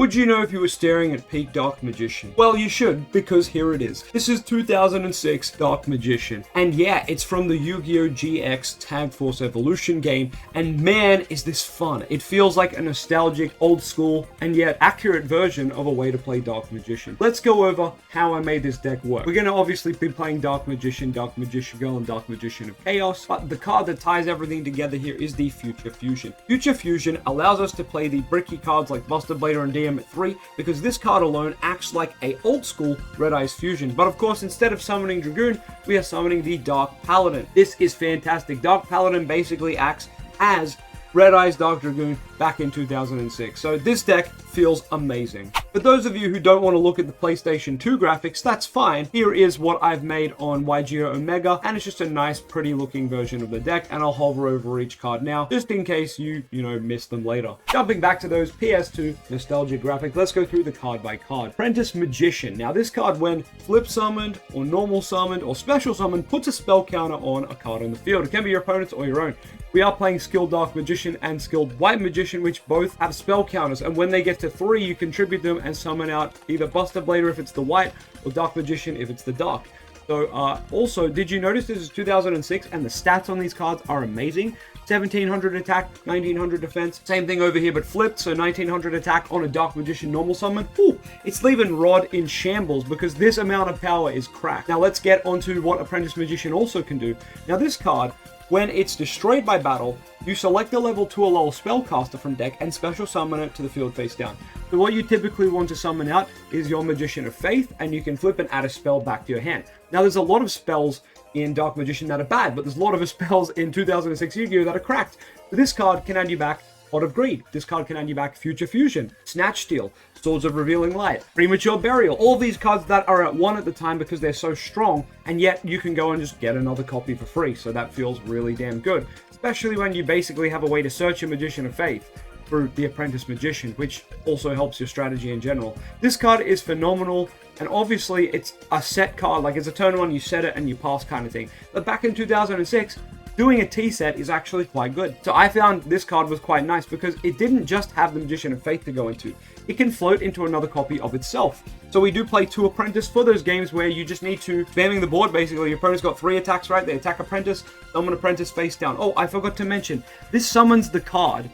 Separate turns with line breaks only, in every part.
Would you know if you were staring at peak Dark Magician? Well, you should, because here it is. This is 2006 Dark Magician. And yeah, it's from the Yu-Gi-Oh! GX Tag Force Evolution game, and man, is this fun. It feels like a nostalgic, old school, and yet accurate version of a way to play Dark Magician. Let's go over how I made this deck work. We're going to obviously be playing Dark Magician Girl, and Dark Magician of Chaos, but the card that ties everything together here is the Future Fusion. Future Fusion allows us to play the bricky cards like Buster Blader and DM at 3, because this card alone acts like a old school Red Eyes Fusion. But of course, instead of summoning Dragoon, we are summoning the Dark Paladin. This is fantastic. Dark Paladin basically acts as Red Eyes Dark Dragoon back in 2006. So this deck feels amazing. For those of you who don't want to look at the PlayStation 2 graphics, that's fine. Here is what I've made on YUGIOH Omega, and it's just a nice, pretty looking version of the deck, and I'll hover over each card now, just in case you miss them later. Jumping back to those PS2 nostalgic graphics, let's go through the card by card. Apprentice Magician. Now this card, when flip summoned, or normal summoned, or special summoned, puts a spell counter on a card on the field. It can be your opponent's or your own. We are playing Skilled Dark Magician and Skilled White Magician, which both have spell counters, and when they get to 3, you contribute them and summon out either Buster Blader if it's the white, or Dark Magician if it's the dark. So, also, did you notice this is 2006, and the stats on these cards are amazing? 1700 attack, 1900 defense. Same thing over here, but flipped, so 1900 attack on a Dark Magician normal summon. Ooh, it's leaving Rod in shambles because this amount of power is cracked. Now, let's get onto what Apprentice Magician also can do. Now, this card, when it's destroyed by battle, you select a level 2 or lower Spellcaster from deck and special summon it to the field face down. So what you typically want to summon out is your Magician of Faith, and you can flip and add a spell back to your hand. Now there's a lot of spells in Dark Magician that are bad, but there's a lot of spells in 2006 Yu-Gi-Oh! That are cracked. So this card can hand you back Pot of Greed. This card can hand you back Future Fusion, Snatch Steal, Swords of Revealing Light, Premature Burial. All these cards that are at 1 at the time because they're so strong, and yet you can go and just get another copy for free. So that feels really damn good, especially when you basically have a way to search your Magician of Faith through the Apprentice Magician, which also helps your strategy in general. This card is phenomenal, and obviously it's a set card, like it's a turn 1, you set it and you pass kind of thing. But back in 2006, doing a T-set is actually quite good. So I found this card was quite nice because it didn't just have the Magician of Faith to go into. It can float into another copy of itself. So we do play 2 Apprentice for those games where you just need to spamming the board basically. Your opponent's got 3 attacks, right? They attack Apprentice, summon Apprentice face down. Oh, I forgot to mention, this summons the card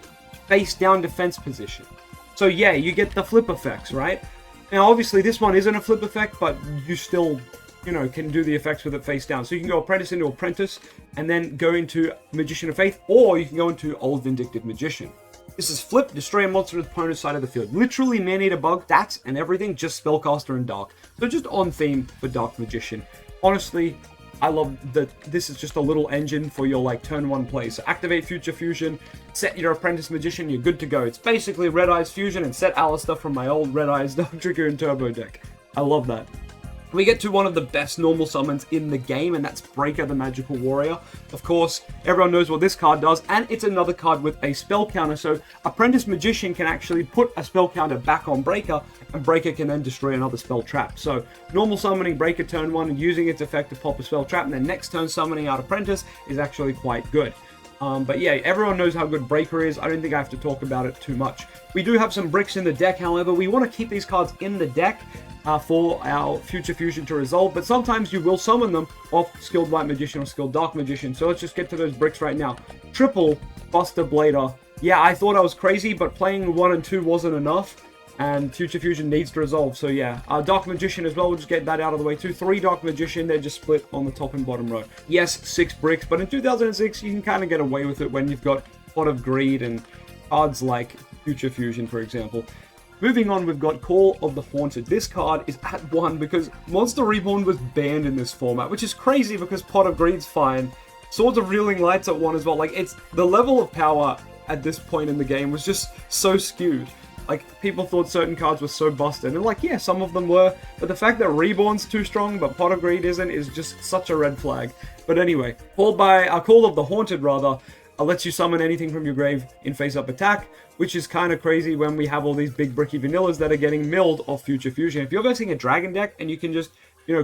face down defense position. So yeah, you get the flip effects, right? Now obviously this one isn't a flip effect, but you still can do the effects with it face down. So you can go Apprentice into Apprentice, and then go into Magician of Faith, or you can go into Old Vindictive Magician. This is flip, destroy a monster with opponent's side of the field. Literally Man-Eater Bug, stats and everything, just Spellcaster and Dark. So just on theme for Dark Magician. Honestly, I love that this is just a little engine for your turn 1 play. So activate Future Fusion, set your Apprentice Magician, you're good to go. It's basically Red Eyes Fusion and set Alistair from my old Red Eyes Dark Dragoon Turbo deck. I love that. We get to one of the best normal summons in the game, and that's Breaker the Magical Warrior. Of course, everyone knows what this card does, and it's another card with a spell counter, so Apprentice Magician can actually put a spell counter back on Breaker, and Breaker can then destroy another spell trap. So, normal summoning Breaker turn 1 and using its effect to pop a spell trap, and then next turn summoning out Apprentice is actually quite good. But yeah, everyone knows how good Breaker is. I don't think I have to talk about it too much. We do have some bricks in the deck, however. We want to keep these cards in the deck for our Future Fusion to resolve, but sometimes you will summon them off Skilled White Magician or Skilled Dark Magician. So let's just get to those bricks right now. Triple Buster Blader. Yeah, I thought I was crazy, but playing 1 and 2 wasn't enough, and Future Fusion needs to resolve. So yeah, Dark Magician as well, we'll just get that out of the way too. 3 Dark Magician, they're just split on the top and bottom row. Yes, 6 bricks, but in 2006, you can kind of get away with it when you've got Pot of Greed and cards like Future Fusion, for example. Moving on, we've got Call of the Haunted. This card is at 1 because Monster Reborn was banned in this format, which is crazy because Pot of Greed's fine. Swords of Revealing Light's at 1 as well. It's the level of power at this point in the game was just so skewed. People thought certain cards were so busted, and yeah, some of them were, but the fact that Reborn's too strong, but Pot of Greed isn't, is just such a red flag. But anyway, Call of the Haunted, rather, lets you summon anything from your grave in face-up attack, which is kind of crazy when we have all these big bricky vanillas that are getting milled off Future Fusion. If you're versing a Dragon deck and you can just,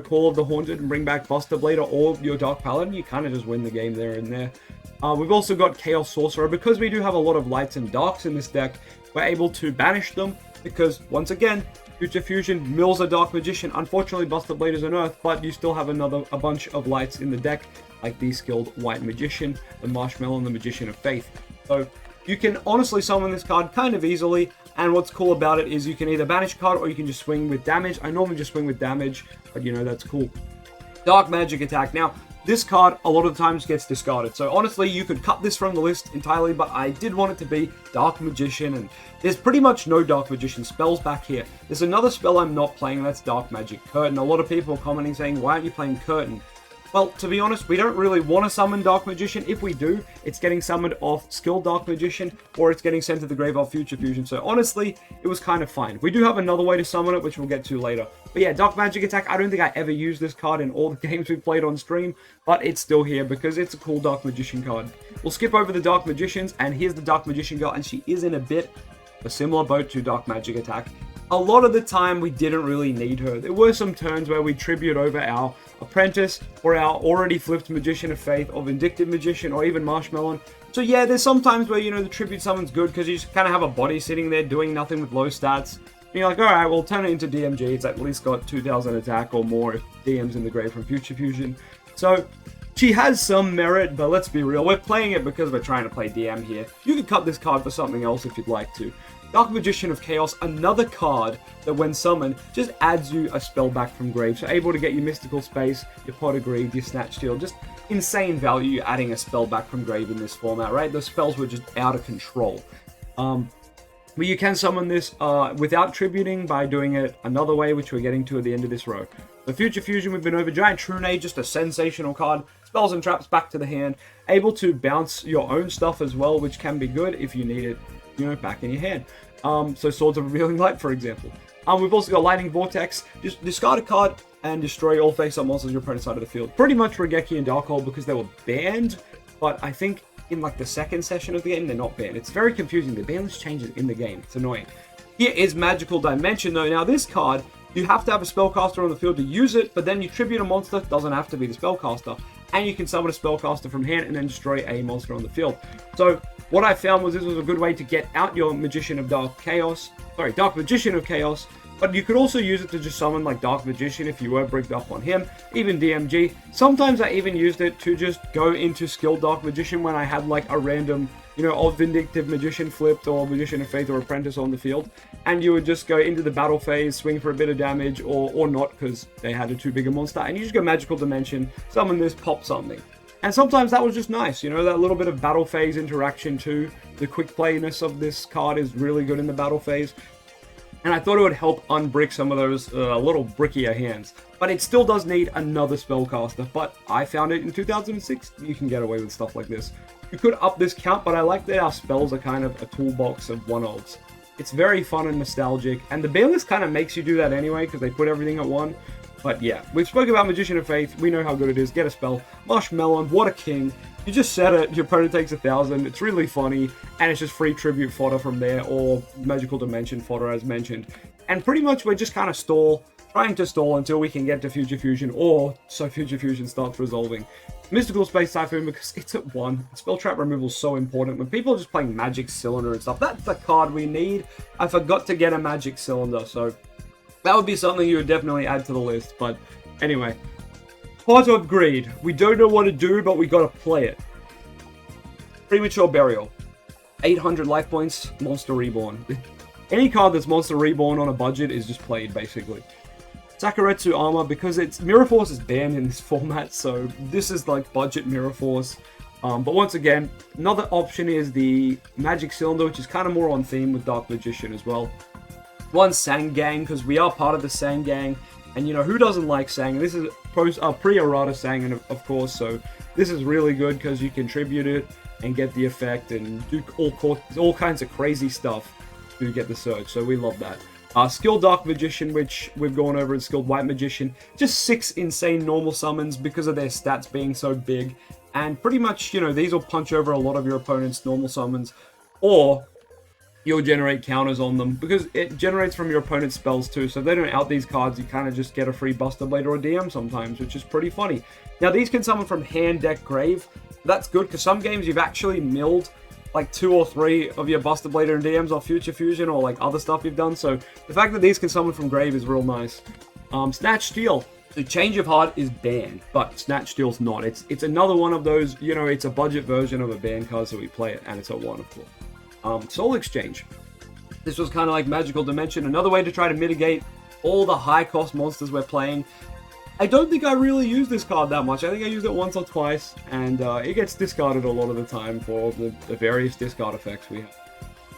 Call of the Haunted and bring back Buster Blader or your Dark Paladin, you kind of just win the game there and there. We've also got Chaos Sorcerer. Because we do have a lot of lights and darks in this deck, we're able to banish them because, once again, Future Fusion mills a Dark Magician. Unfortunately, Buster Blade is unearthed, but you still have a bunch of lights in the deck, like the skilled White Magician, the Marshmallow, and the Magician of Faith. So you can honestly summon this card kind of easily, and what's cool about it is you can either banish a card or you can just swing with damage. I normally just swing with damage, but you know, that's cool. Dark Magic Attack. Now, this card a lot of the times gets discarded, so honestly you could cut this from the list entirely, but I did want it to be Dark Magician, and there's pretty much no Dark Magician spells back here. There's another spell I'm not playing, and that's Dark Magic Curtain. A lot of people are commenting saying, why aren't you playing Curtain? Well, to be honest, we don't really want to summon Dark Magician. If we do, it's getting summoned off Skilled Dark Magician, or it's getting sent to the grave off Future Fusion. So honestly, it was kind of fine. We do have another way to summon it, which we'll get to later. But yeah, Dark Magic Attack, I don't think I ever used this card in all the games we played on stream, but it's still here because it's a cool Dark Magician card. We'll skip over the Dark Magicians, and here's the Dark Magician girl, and she is in a bit a similar boat to Dark Magic Attack. A lot of the time, we didn't really need her. There were some turns where we tribute over our Apprentice, or our already flipped Magician of Faith, or Vindictive Magician, or even Marshmallow. So yeah, there's some times where, you know, the tribute summon's good because you just kind of have a body sitting there doing nothing with low stats. And you're like, alright, we'll turn it into DMG. It's at least got 2000 attack or more if DM's in the grave from Future Fusion. So she has some merit, but let's be real, we're playing it because we're trying to play DM here. You could cut this card for something else if you'd like to. Dark Magician of Chaos, another card that when summoned, just adds you a spell back from grave. So able to get your Mystical Space, your Pot of Greed, your Snatch Steal, just insane value adding a spell back from grave in this format, right? The spells were just out of control. But you can summon this without tributing by doing it another way, which we're getting to at the end of this row. The Future Fusion, we've been over. Giant Trune, just a sensational card. Spells and traps back to the hand. Able to bounce your own stuff as well, which can be good if you need it, you know, back in your hand. So Swords of Revealing Light, for example. We've also got Lightning Vortex. Just discard a card and destroy all face-up monsters on your opponent's side of the field. Pretty much Regeki and Darkhold because they were banned, but I think in like the second session of the game, they're not banned. It's very confusing. The ban list changes in the game. It's annoying. Here is Magical Dimension, though. Now, this card, you have to have a Spellcaster on the field to use it, but then you tribute a monster. Doesn't have to be the Spellcaster. And you can summon a Spellcaster from hand and then destroy a monster on the field. So what I found was this was a good way to get out your Magician of Dark Magician of Chaos, but you could also use it to just summon like Dark Magician if you were bricked up on him, even DMG. Sometimes I even used it to just go into Skilled Dark Magician when I had like a random, you know, old Vindictive Magician flipped or Magician of Faith or Apprentice on the field, and you would just go into the battle phase, swing for a bit of damage, or not because they had a too big a monster, and you just go Magical Dimension, summon this, pop something. And sometimes that was just nice, you know, that little bit of battle phase interaction too. The quick playness of this card is really good in the battle phase. And I thought it would help unbrick some of those little brickier hands. But it still does need another Spellcaster. But I found it in 2006, you can get away with stuff like this. You could up this count, but I like that our spells are kind of a toolbox of one-ofs. It's very fun and nostalgic. And the ban list kind of makes you do that anyway, because they put everything at one. But yeah, we've spoken about Magician of Faith. We know how good it is. Get a spell. Marshmallow, what a king. You just set it, your opponent takes 1,000. It's really funny, and it's just free tribute fodder from there, or Magical Dimension fodder as mentioned. And pretty much we're just kind of trying to stall until we can get to Future Fusion, or so Future Fusion starts resolving. Mystical Space Typhoon, because it's at 1. Spell trap removal is so important. When people are just playing Magic Cylinder and stuff, that's the card we need. I forgot to get a Magic Cylinder, so that would be something you would definitely add to the list. But anyway, Pot of Greed. We don't know what to do, but we gotta play it. Premature Burial. 800 life points, Monster Reborn. Any card that's Monster Reborn on a budget is just played, basically. Sakuretsu Armor, because Mirror Force is banned in this format, so this is like budget Mirror Force. But once again, another option is the Magic Cylinder, which is kind of more on theme with Dark Magician as well. One Sang Gang, because we are part of the Sang Gang, and you know, who doesn't like Sang? This is pre-errata Sang, of course, so this is really good because you can tribute it and get the effect and do all kinds of crazy stuff to get the surge, so we love that. Skilled Dark Magician, which we've gone over, and Skilled White Magician, just 6 insane normal summons because of their stats being so big, and pretty much, you know, these will punch over a lot of your opponent's normal summons, or you'll generate counters on them, because it generates from your opponent's spells too, so if they don't out these cards, you kind of just get a free Buster Blade or a DM sometimes, which is pretty funny. Now, these can summon from hand, deck, grave. That's good, because some games you've actually milled like 2 or 3 of your Buster Blader and DMs off Future Fusion or like other stuff you've done. So the fact that these can summon from grave is real nice. Snatch Steal. The Change of Heart is banned, but Snatch Steal's not. It's another one of those, you know, it's a budget version of a banned card, so we play it, and it's a 1, of course. Soul Exchange. This was kind of like Magical Dimension, another way to try to mitigate all the high-cost monsters we're playing. I don't think I really use this card that much. I think I used it once or twice, and it gets discarded a lot of the time for the various discard effects we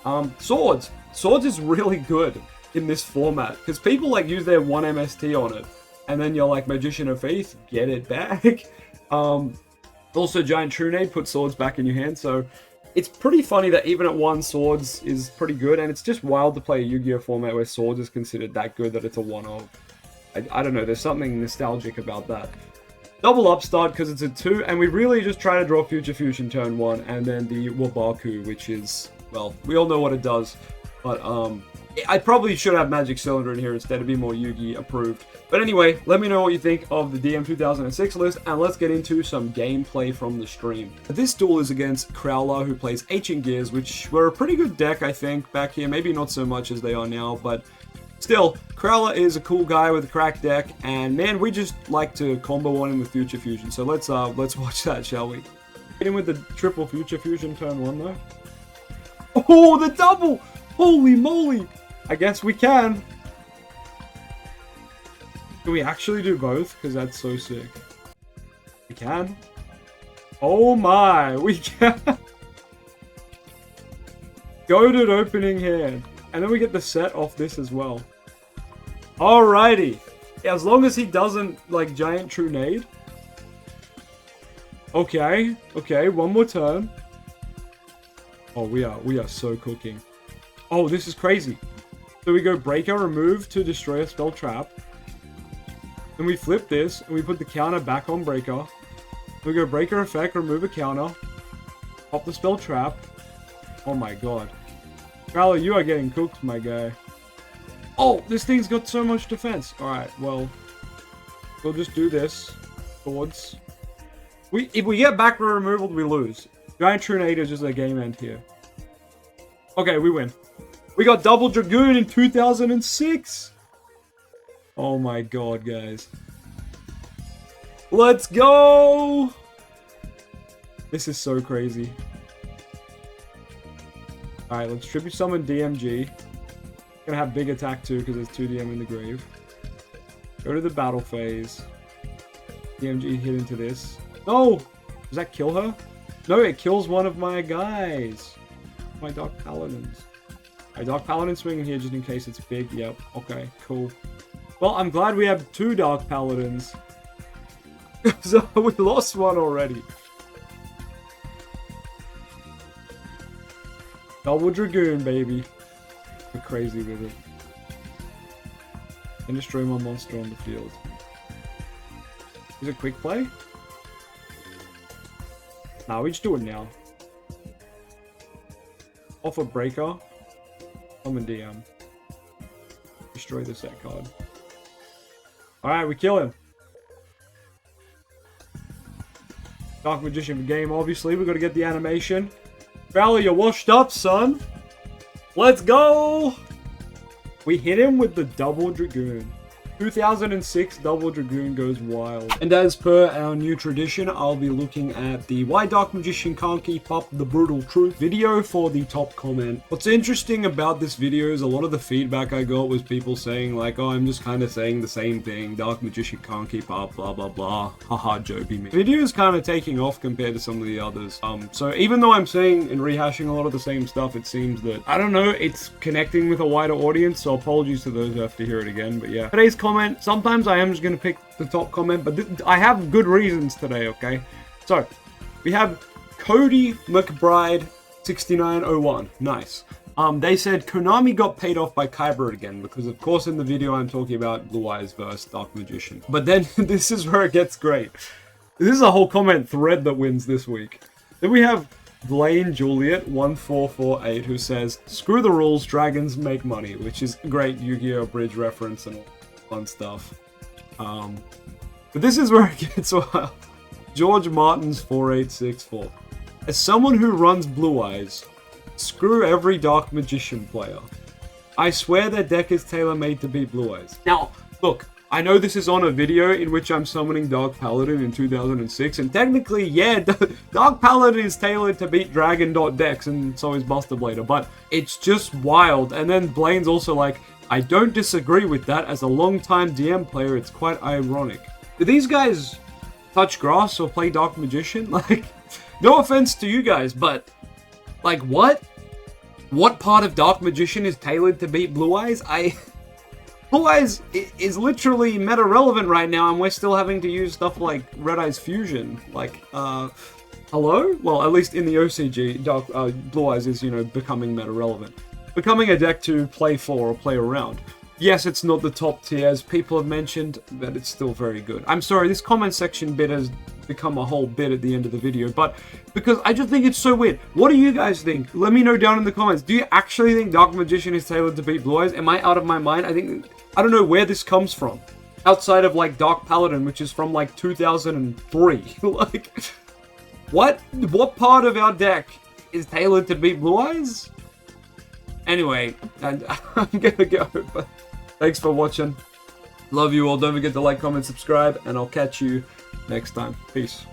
have. Swords. Swords is really good in this format, because people like use their 1 MST on it, and then you're like, Magician of Faith, get it back. Also, Giant Trunade, put swords back in your hand, so it's pretty funny that even at 1, swords is pretty good, and it's just wild to play a Yu-Gi-Oh format where swords is considered that good that it's a 1-of. I don't know, there's something nostalgic about that. Double Upstart because it's a 2, and we really just try to draw Future Fusion turn 1, and then the Wabaku, which is, well, we all know what it does, but I probably should have Magic Cylinder in here instead to be more Yu-Gi approved. But anyway, let me know what you think of the DM 2006 list, and let's get into some gameplay from the stream. This duel is against Crowler, who plays Ancient Gears, which were a pretty good deck, I think, back here. Maybe not so much as they are now, but still, Crowler is a cool guy with a cracked deck, and man, we just like to combo on him with Future Fusion. So let's watch that, shall we? Hit him with the triple Future Fusion turn 1 though. Oh, the double! Holy moly! I guess we can. Can we actually do both? Because that's so sick. We can. Oh my, we can. Goated opening hand. And then we get the set off this as well. Alrighty. As long as he doesn't, like, Giant Trunade. Okay. Okay, one more turn. Oh, we are so cooking. Oh, this is crazy. So we go Breaker, remove to destroy a spell trap. Then we flip this, and we put the counter back on Breaker. We go Breaker effect, remove a counter. Pop the spell trap. Oh my god. Crowler, you are getting cooked, my guy. Oh, this thing's got so much defense. Alright, well, we'll just do this. Swords. If we get back row removal, we lose. Giant Trunade is just a game end here. Okay, we win. We got Double Dragoon in 2006. Oh my god, guys. Let's go! This is so crazy. Alright, let's Tribute Summon DMG. Gonna have big attack too, because there's 2 DM in the grave. Go to the battle phase. DMG hit into this. No! Does that kill her? No, it kills one of my guys. My Dark Paladins. Alright, Dark Paladin swinging here just in case it's big. Yep, okay, cool. Well, I'm glad we have 2 Dark Paladins. So we lost one already. Double Dragoon, baby. We're crazy with it. And destroy my monster on the field. Is it quick play? Nah, we just do it now. Off a Breaker. Summon DM. Destroy the set card. Alright, we kill him. Dark Magician for game, obviously. We've got to get the animation. Crowler, you're washed up, son. Let's go! We hit him with the Double Dragoon. 2006 Double Dragoon goes wild. And as per our new tradition, I'll be looking at the Why Dark Magician Can't Keep Up the Brutal Truth video for the top comment. What's interesting about this video is a lot of the feedback I got was people saying like, oh, I'm just kind of saying the same thing. Dark Magician can't keep up, blah, blah, blah. Haha, Joby me. The video is kind of taking off compared to some of the others. So even though I'm saying and rehashing a lot of the same stuff, it seems that, I don't know, it's connecting with a wider audience. So apologies to those who have to hear it again. But yeah, today's comment, sometimes I am just going to pick the top comment, but I have good reasons today, okay? So, we have Cody McBride 6901. Nice. They said Konami got paid off by Kyber again, because of course in the video I'm talking about Blue Eyes versus Dark Magician. But then, this is where it gets great. This is a whole comment thread that wins this week. Then we have Blaine Juliet 1448 who says, screw the rules, dragons make money, which is a great Yu-Gi-Oh! Bridge reference and all fun stuff. But this is where it gets wild. George Martin's 4864. As someone who runs Blue Eyes, screw every Dark Magician player. I swear their deck is tailor-made to beat Blue Eyes. Now, look, I know this is on a video in which I'm summoning Dark Paladin in 2006, and technically, yeah, Dark Paladin is tailored to beat Dragon decks, and so is Buster Blader, but it's just wild. And then Blaine's also like, I don't disagree with that. As a long-time DM player, it's quite ironic. Do these guys touch grass or play Dark Magician? Like, no offense to you guys, but, like, what? What part of Dark Magician is tailored to beat Blue Eyes? Blue Eyes is literally meta-relevant right now, and we're still having to use stuff like Red Eyes Fusion. Like, hello? Well, at least in the OCG, Blue Eyes is, you know, becoming meta-relevant. Becoming a deck to play for or play around. Yes, it's not the top tier, as people have mentioned, but it's still very good. I'm sorry, this comment section bit has become a whole bit at the end of the video, but because I just think it's so weird. What do you guys think? Let me know down in the comments. Do you actually think Dark Magician is tailored to beat Blue Eyes? Am I out of my mind? I don't know where this comes from. Outside of, like, Dark Paladin, which is from, like, 2003. Like, what? What part of our deck is tailored to beat Blue Eyes? Anyway, I'm gonna go, but thanks for watching. Love you all. Don't forget to like, comment, subscribe, and I'll catch you next time. Peace.